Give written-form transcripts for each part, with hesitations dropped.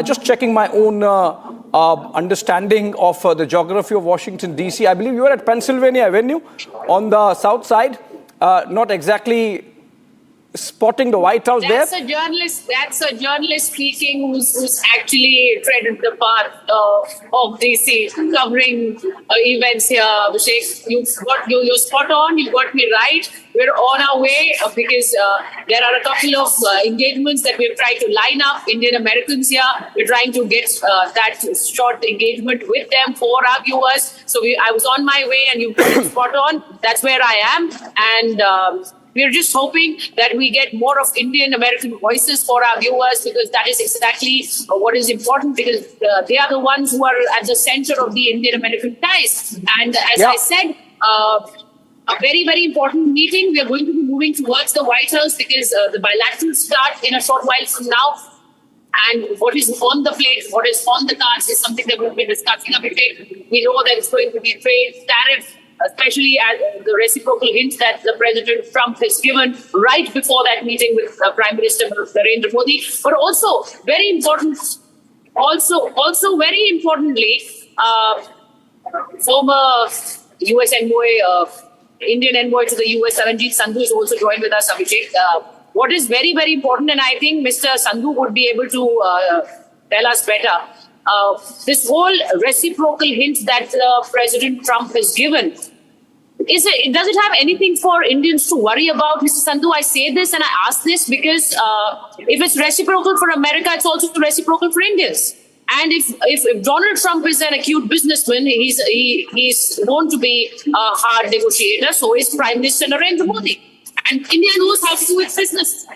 Just checking my own understanding of the geography of Washington, D.C. I believe you are at Pennsylvania Avenue on the south side, not exactly spotting the White House there. That's a journalist speaking who's actually treaded the path of DC, covering events here. Abhishek, you're spot on. You got me right. We're on our way because there are a couple of engagements that we've tried to line up. Indian Americans here, we're trying to get that short engagement with them for our viewers. So I was on my way, and you got it spot on. That's where I am, and we're just hoping that we get more of Indian American voices for our viewers, because that is exactly what is important, because they are the ones who are at the center of the Indian American ties. And as I said, a very, very important meeting. We are going to be moving towards the White House because the bilaterals start in a short while from now. And what is on the plate, what is on the cards is something that we'll be discussing a bit. We know that it's going to be trade, tariff, especially as the reciprocal hint that the President Trump has given right before that meeting with Prime Minister Narendra Modi. But also, very important, very importantly, former U.S. envoy, Indian envoy to the U.S., Taranjit Singh Sandhu, is also joined with us, Abhishek. What is very, very important, and I think Mr. Sandhu would be able to tell us better, this whole reciprocal hint that President Trump has given, does it have anything for Indians to worry about, Mr. Sandhu? I say this and I ask this because if it's reciprocal for America, it's also reciprocal for Indians. And if Donald Trump is an acute businessman, he's known to be a hard negotiator, so is Prime Minister Narendra Modi. And India knows how to do its business.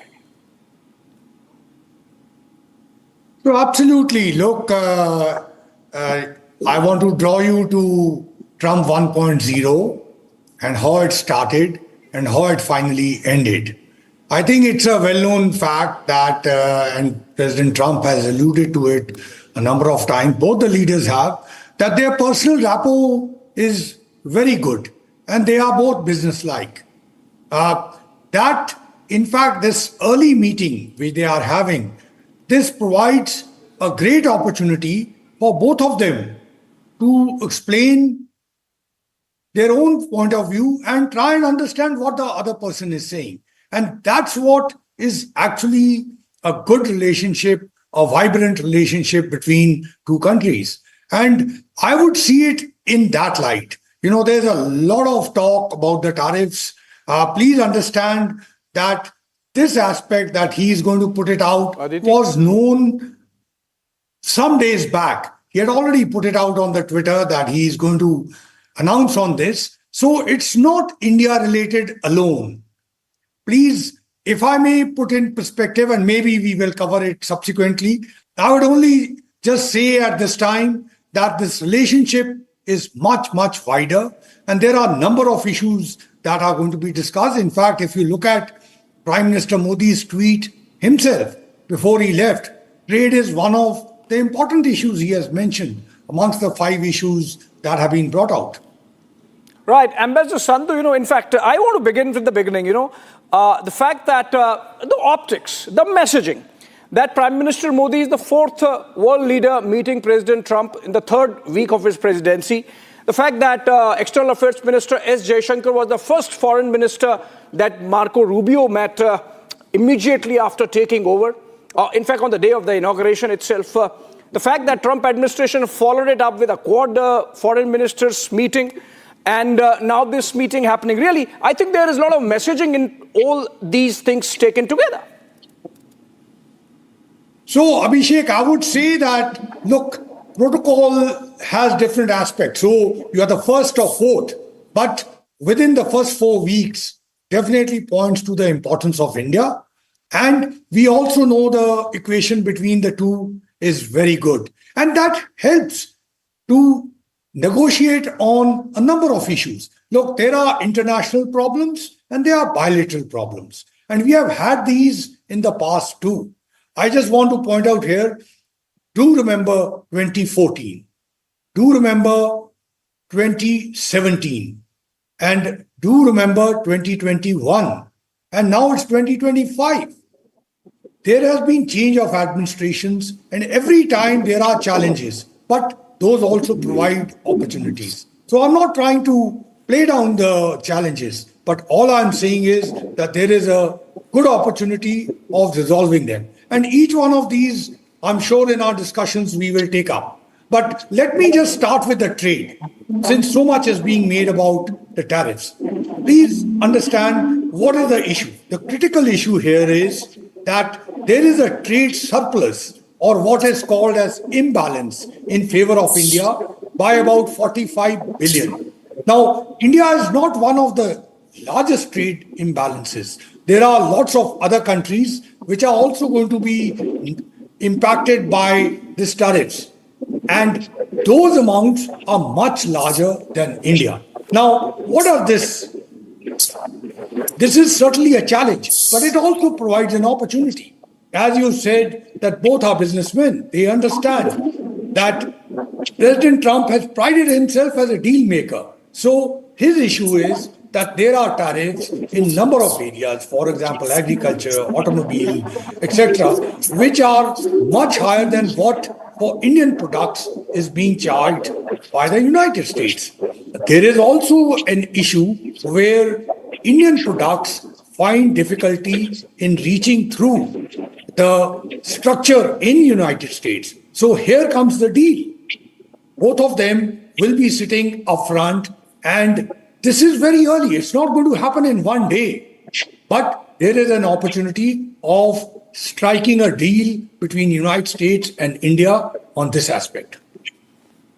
So absolutely. Look, I want to draw you to Trump 1.0 and how it started and how it finally ended. I think it's a well-known fact that, and President Trump has alluded to it a number of times, both the leaders have, that their personal rapport is very good and they are both businesslike. That, in fact, this early meeting which they are having, this provides a great opportunity for both of them to explain their own point of view and try and understand what the other person is saying. And that's what is actually a good relationship, a vibrant relationship between two countries. And I would see it in that light. You know, there's a lot of talk about the tariffs. Please understand that this aspect that he is going to put it out was known some days back. He had already put it out on the Twitter that he is going to announce on this. So it's not India related alone. Please, if I may put in perspective, and maybe we will cover it subsequently, I would only just say at this time that this relationship is much, much wider. And there are a number of issues that are going to be discussed. In fact, if you look at Prime Minister Modi's tweet himself before he left, trade is one of the important issues he has mentioned amongst the 5 issues that have been brought out. Right. Ambassador Sandhu, in fact, I want to begin with the beginning, the fact that the optics, the messaging, that Prime Minister Modi is the 4th world leader meeting President Trump in the 3rd week of his presidency. The fact that External Affairs Minister S. Jaishankar was the first foreign minister that Marco Rubio met immediately after taking over. In fact, on the day of the inauguration itself, the fact that Trump administration followed it up with a quad foreign ministers meeting, and now this meeting happening. Really, I think there is a lot of messaging in all these things taken together. So, Abhishek, I would say that, look, protocol has different aspects. So you are the first or 4th, but within the first 4 weeks definitely points to the importance of India. And we also know the equation between the two is very good. And that helps to negotiate on a number of issues. Look, there are international problems and there are bilateral problems. And we have had these in the past too. I just want to point out here, do remember 2014, do remember 2017, and do remember 2021, and now it's 2025. there has been change of administrations, and every time there are challenges, but those also provide opportunities. So I'm not trying to play down the challenges, but all I'm saying is that there is a good opportunity of resolving them. And each one of these, I'm sure in our discussions we will take up. But let me just start with the trade, since so much is being made about the tariffs. Please understand what is the issue. The critical issue here is that there is a trade surplus, or what is called as imbalance, in favor of India by about 45 billion. Now, India is not one of the largest trade imbalances. There are lots of other countries which are also going to be impacted by these tariffs. And those amounts are much larger than India. Now, what are this? This is certainly a challenge, but it also provides an opportunity. As you said, that both are businessmen. They understand that President Trump has prided himself as a deal maker. So his issue is that there are tariffs in number of areas, for example, agriculture, automobile, etc., which are much higher than what for Indian products is being charged by the United States. There is also an issue where Indian products find difficulty in reaching through the structure in United States. So here comes the deal. Both of them will be sitting up front, and this is very early. It's not going to happen in one day, but there is an opportunity of striking a deal between United States and India on this aspect.